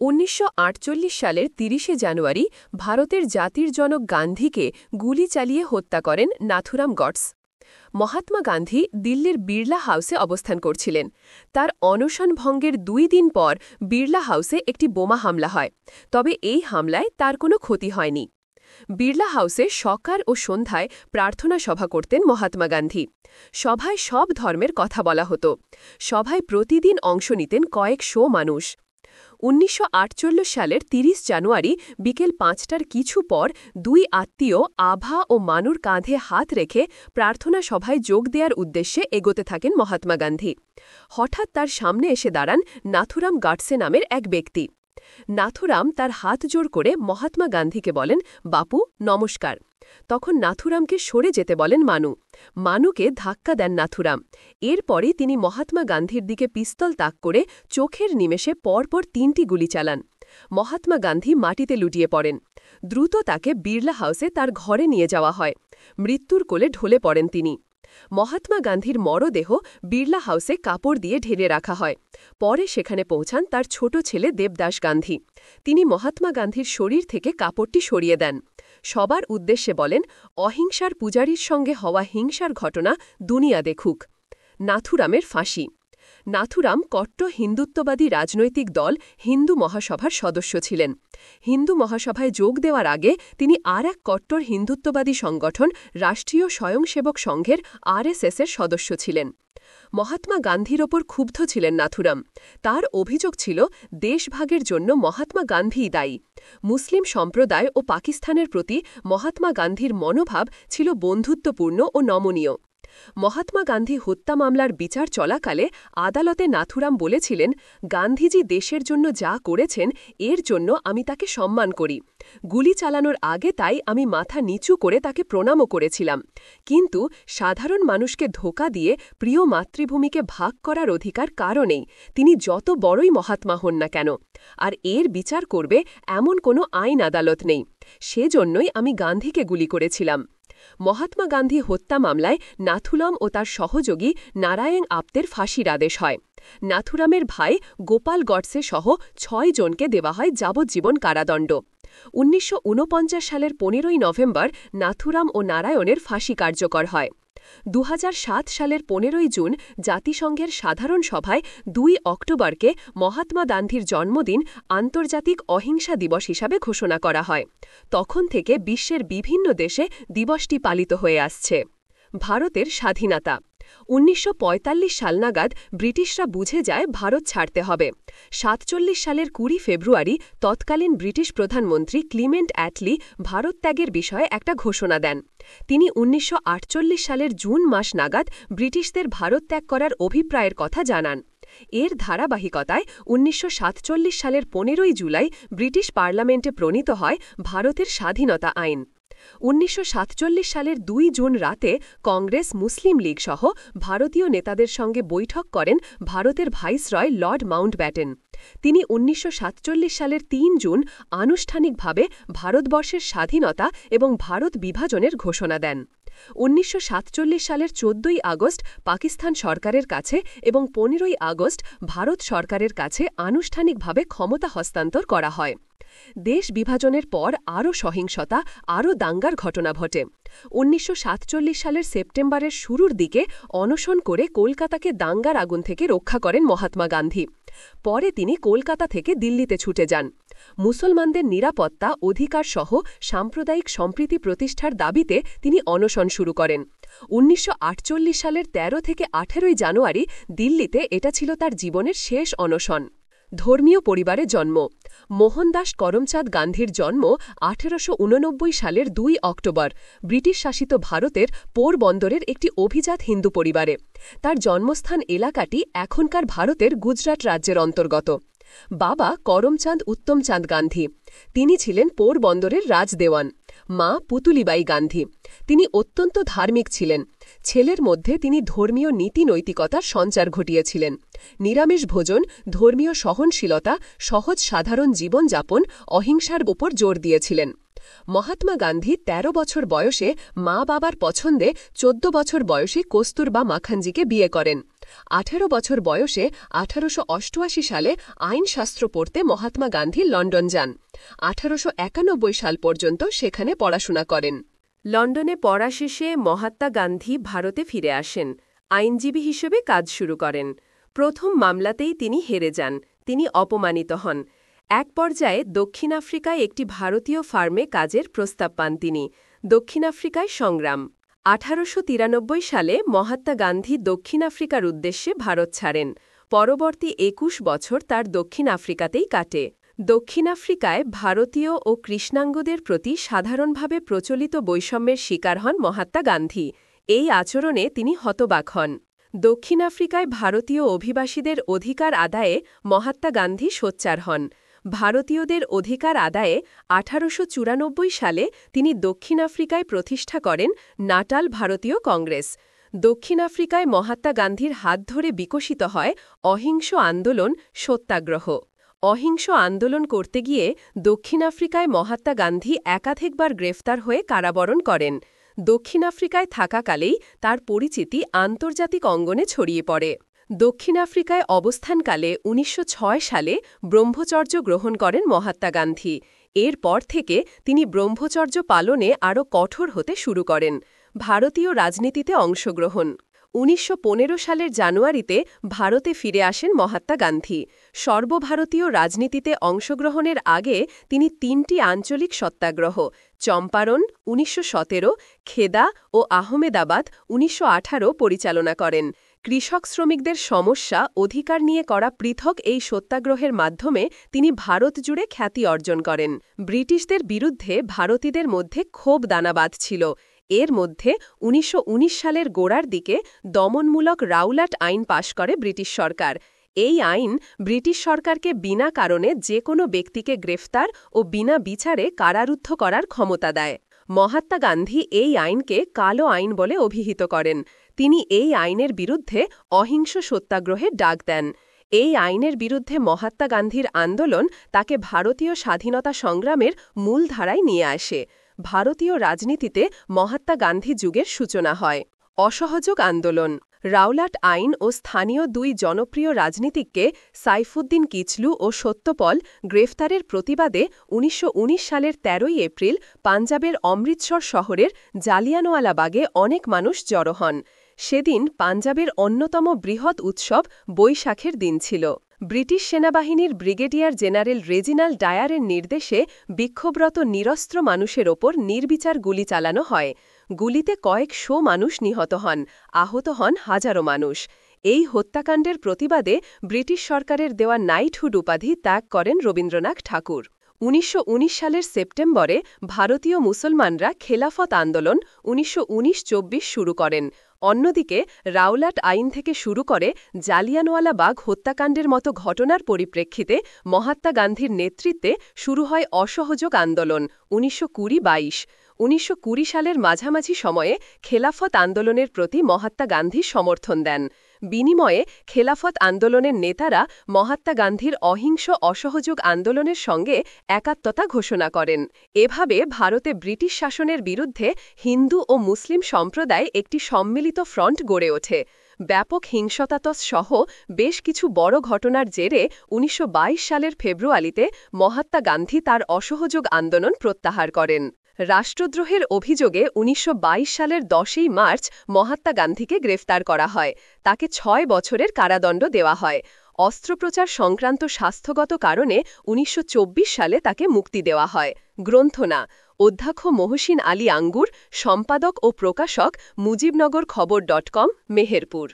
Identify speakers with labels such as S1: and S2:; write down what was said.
S1: ১৯৪৮ সালের ৩০শে জানুয়ারি ভারতের জাতির জনক গান্ধীকে গুলি চালিয়ে হত্যা করেন নাথুরাম গডস। মহাত্মা গান্ধী দিল্লির বিড়লা হাউসে অবস্থান করছিলেন। তার অনশন ভঙ্গের ২ দিন পর বিড়লা হাউসে একটি বোমা হামলা হয়, তবে এই হামলায় তার কোনো ক্ষতি হয়নি। বিড়লা হাউসে সকাল ও সন্ধ্যায় প্রার্থনা সভা করতেন মহাত্মা গান্ধী। সভায় সব ধর্মের কথা বলা হতো। সভায় প্রতিদিন অংশ নিতেন কয়েকশো মানুষ। ১৯৪৮ সালের ৩০ জানুয়ারি বিকেল ৫টার কিছু পর ২ আত্মীয় আভা ও মানুর কাঁধে হাত রেখে প্রার্থনা সভায় যোগ দেওয়ার উদ্দেশ্যে এগোতে থাকেন মহাত্মা গান্ধী। হঠাৎ তার সামনে এসে দাঁড়ান নাথুরাম গডসে নামের এক ব্যক্তি। নাথুরাম তার হাত জোড় করে মহাত্মা গান্ধীকে বলেন, বাপু নমস্কার। তখন নাথুরামকে সরে যেতে বলেন মানুকে ধাক্কা দেন নাথুরাম। এরপরই তিনি মহাত্মা গান্ধীর দিকে পিস্তল তাক করে চোখের নিমেষে পরপর ৩টি গুলি চালান। মহাত্মা গান্ধী মাটিতে লুটিয়ে পড়েন। দ্রুত তাকে বিড়লা হাউসে তার ঘরে নিয়ে যাওয়া হয়। মৃত্যুর কোলে ঢলে পড়েন তিনি। মহাত্মা গান্ধীর মরদেহ বিড়লা হাউসে কাপড় দিয়ে ঢেলে রাখা হয়। পরে সেখানে পৌঁছান তার ছোট ছেলে দেবদাস গান্ধী। তিনি মহাত্মা গান্ধীর শরীর থেকে কাপড়টি সরিয়ে দেন। সবার উদ্দেশ্যে বলেন, অহিংসার পূজারীর সঙ্গে হওয়া হিংসার ঘটনা দুনিয়া দেখুক। নাথুরামের ফাঁসি। নাথুরাম কট্টর হিন্দুত্ববাদী রাজনৈতিক দল হিন্দু মহাসভার সদস্য ছিলেন। হিন্দু মহাসভায় যোগ দেওয়ার আগে তিনি আর এক কট্টর হিন্দুত্ববাদী সংগঠন রাষ্ট্রীয় স্বয়ংসেবক সংঘের RSSের সদস্য ছিলেন। মহাত্মা গান্ধীর ওপর ক্ষুব্ধ ছিলেন নাথুরাম। তার অভিযোগ ছিল দেশভাগের জন্য মহাত্মা গান্ধীই দায়ী। মুসলিম সম্প্রদায় ও পাকিস্তানের প্রতি মহাত্মা গান্ধীর মনোভাব ছিল বন্ধুত্বপূর্ণ ও নমনীয়। মহাত্মা গান্ধী হত্যা মামলার বিচার চলাকালে আদালতে নাথুরাম বলেছিলেন, গান্ধীজি দেশের জন্য যা করেছেন এর জন্য আমি তাকে সম্মান করি। গুলি চালানোর আগে তাই আমি মাথা নিচু করে তাকে প্রণামও করেছিলাম। কিন্তু সাধারণ মানুষকে ধোঁকা দিয়ে প্রিয় মাতৃভূমিকে ভাগ করার অধিকার কারণেই তিনি যত বড়ই মহাত্মা হন না কেন, আর এর বিচার করবে এমন কোনো আইন আদালত নেই। সেজন্যই আমি গান্ধীকে গুলি করেছিলাম। মহাত্মা গান্ধী হত্যা মামলায় নাথুরাম ও তার সহযোগী নারায়ণ আপ্তের ফাঁসির আদেশ হয়। নাথুরামের ভাই গোপাল গডসে সহ ৬ জনকে দেওয়া হয় যাবজ্জীবন কারাদণ্ড। ১৯৪৯ সালের ১৫ই নভেম্বর নাথুরাম ও নারায়ণের ফাঁসি কার্যকর হয়। ২০০৭ সালের ১৫ই জুন জাতিসংঘের সাধারণ সভায় ২ অক্টোবরকে মহাত্মা গান্ধীর জন্মদিন আন্তর্জাতিক অহিংসা দিবস হিসাবে ঘোষণা করা হয়। তখন থেকে বিশ্বের বিভিন্ন দেশে দিবসটি পালিত হয়ে আসছে। ভারতের স্বাধীনতা। ১৯৪৫ সাল নাগাদ ব্রিটিশরা বুঝে যায় ভারত ছাড়তে হবে। ৪৭ সালের ২০ ফেব্রুয়ারি তৎকালীন ব্রিটিশ প্রধানমন্ত্রী ক্লিমেন্ট অ্যাটলি ভারত ত্যাগের বিষয়ে একটা ঘোষণা দেন। তিনি ১৯৪৮ সালের জুন মাস নাগাদ ব্রিটিশদের ভারত ত্যাগ করার অভিপ্রায়ের কথা জানান। এর ধারাবাহিকতায় ১৯৪৭ সালের ১৫ই জুলাই ব্রিটিশ পার্লামেন্টে প্রণীত হয় ভারতের স্বাধীনতা আইন। ১৯৪৭ সালের ২ জুন রাতে কংগ্রেস, মুসলিম লীগ সহ ভারতীয় নেতাদের সঙ্গে বৈঠক করেন ভারতের ভাইসরয় লর্ড মাউন্টব্যাটেন। তিনি ১৯৪৭ সালের ৩ জুন আনুষ্ঠানিকভাবে ভারতবর্ষের স্বাধীনতা এবং ভারত বিভাজনের ঘোষণা দেন। ১৯৪৭ সালের ১৪ই আগস্ট পাকিস্তান সরকারের কাছে এবং ১৫ই আগস্ট ভারত সরকারের কাছে আনুষ্ঠানিকভাবে ক্ষমতা হস্তান্তর করা হয়। দেশ বিভাজনের পর আরও সহিংসতা, আরও দাঙ্গার ঘটনা ঘটে। ১৯৪৭ সালের সেপ্টেম্বরের শুরুর দিকে অনশন করে কলকাতাকে দাঙ্গার আগুন থেকে রক্ষা করেন মহাত্মা গান্ধী। পরে তিনি কলকাতা থেকে দিল্লিতে ছুটে যান। মুসলমানদের নিরাপত্তা, অধিকার সহ সাম্প্রদায়িক সম্প্রীতি প্রতিষ্ঠার দাবিতে তিনি অনশন শুরু করেন। ১৯৪৮ সালের ১৩ থেকে ১৮ জানুয়ারি দিল্লিতে এটা ছিল তার জীবনের শেষ অনশন। ধর্মীয় পরিবারে জন্ম। মোহনদাস করমচাঁদ গান্ধীর জন্ম ১৮৮৯ সালের ২ অক্টোবর ব্রিটিশ শাসিত ভারতের পোরবন্দরের একটি অভিজাত হিন্দু পরিবারে। তার জন্মস্থান এলাকাটি এখনকার ভারতের গুজরাট রাজ্যের অন্তর্গত। বাবা করমচাঁদ উত্তমচাঁদ গান্ধী, তিনি ছিলেন পোরবন্দরের রাজদেওয়ান। মা পুতুলিবাই গান্ধী, তিনি অত্যন্ত ধার্মিক ছিলেন। ছেলের মধ্যে তিনি ধর্মীয় নীতি নৈতিকতার সঞ্চার ঘটিয়েছিলেন। নিরামিষ ভোজন, ধর্মীয় সহনশীলতা, সহজ সাধারণ জীবনযাপন, অহিংসার ওপর জোর দিয়েছিলেন। মহাত্মা গান্ধী ১৩ বছর বয়সে মা বাবার পছন্দে ১৪ বছর বয়সে কস্তুরবা মাখানজিকে বিয়ে করেন। ১৮ বছর বয়সে ১৮৮৮ সালে আইনশাস্ত্র পড়তে মহাত্মা গান্ধী লন্ডন যান। ১৮৯১ সাল পর্যন্ত সেখানে পড়াশোনা করেন। লন্ডনে পড়া শেষে মহাত্মা গান্ধী ভারতে ফিরে আসেন। আইনজীবী হিসেবে কাজ শুরু করেন। প্রথম মামলাতেই তিনি হেরে যান। তিনি অপমানিত হন। এক পর্যায়ে দক্ষিণ আফ্রিকায় একটি ভারতীয় ফার্মে কাজের প্রস্তাব পান তিনি। দক্ষিণ আফ্রিকায় সংগ্রাম। ১৮৯৩ সালে মহাত্মা গান্ধী দক্ষিণ আফ্রিকার উদ্দেশ্যে ভারত ছাড়েন। পরবর্তী ২১ বছর তার দক্ষিণ আফ্রিকাতেই কাটে। দক্ষিণ আফ্রিকায় ভারতীয় ও কৃষ্ণাঙ্গদের প্রতি সাধারণভাবে প্রচলিত বৈষম্যের শিকার হন মহাত্মা গান্ধী। এই আচরণে তিনি হতবাক হন। দক্ষিণ আফ্রিকায় ভারতীয় অভিবাসীদের অধিকার আদায়ে মহাত্মা গান্ধী সোচ্চার হন। ভারতীয়দের অধিকার আদায়ে ১৮৯৪ সালে তিনি দক্ষিণ আফ্রিকায় প্রতিষ্ঠা করেন নাটাল ভারতীয় কংগ্রেস। দক্ষিণ আফ্রিকায় মহাত্মা গান্ধীর হাত ধরে বিকশিত হয় অহিংস আন্দোলন সত্যাগ্রহ। অহিংস আন্দোলন করতে গিয়ে দক্ষিণ আফ্রিকায় মহাত্মা গান্ধী একাধিকবার গ্রেফতার হয়ে কারাবরণ করেন। দক্ষিণ আফ্রিকায় থাকাকালেই তার পরিচিতি আন্তর্জাতিক অঙ্গনে ছড়িয়ে পড়ে। দক্ষিণ আফ্রিকায় অবস্থানকালে ১৯০৬ সালে ব্রহ্মচর্য গ্রহণ করেন মহাত্মা গান্ধী। এরপর থেকে তিনি ব্রহ্মচর্য পালনে আরও কঠোর হতে শুরু করেন। ভারতীয় রাজনীতিতে অংশগ্রহণ। ১৯১৫ সালের জানুয়ারিতে ভারতে ফিরে আসেন মহাত্মা গান্ধী। সর্বভারতীয় রাজনীতিতে অংশগ্রহণের আগে তিনি ৩টি আঞ্চলিক সত্যাগ্রহ চম্পারণ ১৯১৭, খেদা ও আহমেদাবাদ ১৯১৮ পরিচালনা করেন। কৃষক শ্রমিকদের সমস্যা অধিকার নিয়ে করা পৃথক এই সত্যাগ্রহের মাধ্যমে তিনি ভারত জুড়ে খ্যাতি অর্জন করেন। ব্রিটিশদের বিরুদ্ধে ভারতীয়দের মধ্যে ক্ষোভ দানা বাঁধছিল। এর মধ্যে ১৯১৯ সালের গোড়ার দিকে দমনমূলক রাউলাট আইন পাশ করে ব্রিটিশ সরকার। এই আইন ব্রিটিশ সরকারকে বিনা কারণে যে কোনো ব্যক্তিকে গ্রেফতার ও বিনা বিচারে কারারুদ্ধ করার ক্ষমতা দেয়। মহাত্মা গান্ধী এই আইনকে কালো আইন বলে অভিহিত করেন। তিনি এই আইনের বিরুদ্ধে অহিংস সত্যাগ্রহের ডাক দেন। এই আইনের বিরুদ্ধে মহাত্মা গান্ধীর আন্দোলন তাকে ভারতীয় স্বাধীনতা সংগ্রামের মূল ধারায় নিয়ে আসে। ভারতীয় রাজনীতিতে মহাত্মা গান্ধী যুগের সূচনা হয়। অসহযোগ আন্দোলন। রাওলাট আইন ও স্থানীয় দুই জনপ্রিয় রাজনীতিককে সাইফুদ্দিন কিচলু ও সত্যপল গ্রেফতারের প্রতিবাদে ১৯১৯ সালের ১৩ এপ্রিল পাঞ্জাবের অমৃতসর শহরের জালিয়ানওয়ালাবাগে অনেক মানুষ জড়ো হন। সেদিন পাঞ্জাবের অন্যতম বৃহৎ উৎসব বৈশাখের দিন ছিল। ব্রিটিশ সেনাবাহিনীর ব্রিগেডিয়ার জেনারেল রেজিনাল্ড ডায়ারের নির্দেশে বিক্ষোভরত নিরস্ত্র মানুষের ওপর নির্বিচার গুলি চালানো হয়। গুলিতে কয়েকশো মানুষ নিহত হন, আহত হন হাজারো মানুষ। এই হত্যাকাণ্ডের প্রতিবাদে ব্রিটিশ সরকারের দেওয়া নাইটহুড উপাধি ত্যাগ করেন রবীন্দ্রনাথ ঠাকুর। ১৯১৯ সালের সেপ্টেম্বরে ভারতীয় মুসলমানরা খেলাফত আন্দোলন ১৯১৯-২৪ শুরু করেন। অন্যদিকে রাওলাট আইন থেকে শুরু করে জালিয়ানওয়ালাবাগ হত্যাকাণ্ডের মতো ঘটনার পরিপ্রেক্ষিতে মহাত্মা গান্ধীর নেতৃত্বে শুরু হয় অসহযোগ আন্দোলন ১৯২০-২২। ১৯২০ সালের মাঝামাঝি সময়ে খেলাফত আন্দোলনের প্রতি মহাত্মা গান্ধী সমর্থন দেন। বিনিময়ে খেলাফত আন্দোলনের নেতারা মহাত্মা গান্ধীর অহিংস অসহযোগ আন্দোলনের সঙ্গে একাত্মতা ঘোষণা করেন। এভাবে ভারতে ব্রিটিশ শাসনের বিরুদ্ধে হিন্দু ও মুসলিম সম্প্রদায় একটি সম্মিলিত ফ্রন্ট গড়ে ওঠে। ব্যাপক হিংসতাতস সহ বেশ কিছু বড় ঘটনার জেরে ১৯২২ সালের ফেব্রুয়ারিতে মহাত্মা গান্ধী তার অসহযোগ আন্দোলন প্রত্যাহার করেন। রাষ্ট্রদ্রোহের অভিযোগে ১৯২২ সালের ১০ই মার্চ মহাত্মা গান্ধীকে গ্রেফতার করা হয়। তাকে ৬ বছরের কারাদণ্ড দেওয়া হয়। অস্ত্রোপচার সংক্রান্ত স্বাস্থ্যগত কারণে ১৯২৪ সালে তাকে মুক্তি দেওয়া হয়। গ্রন্থনা অধ্যক্ষ মহসিন আলী আঙ্গুর, সম্পাদক ও প্রকাশক মুজিবনগর খবর.com, মেহেরপুর।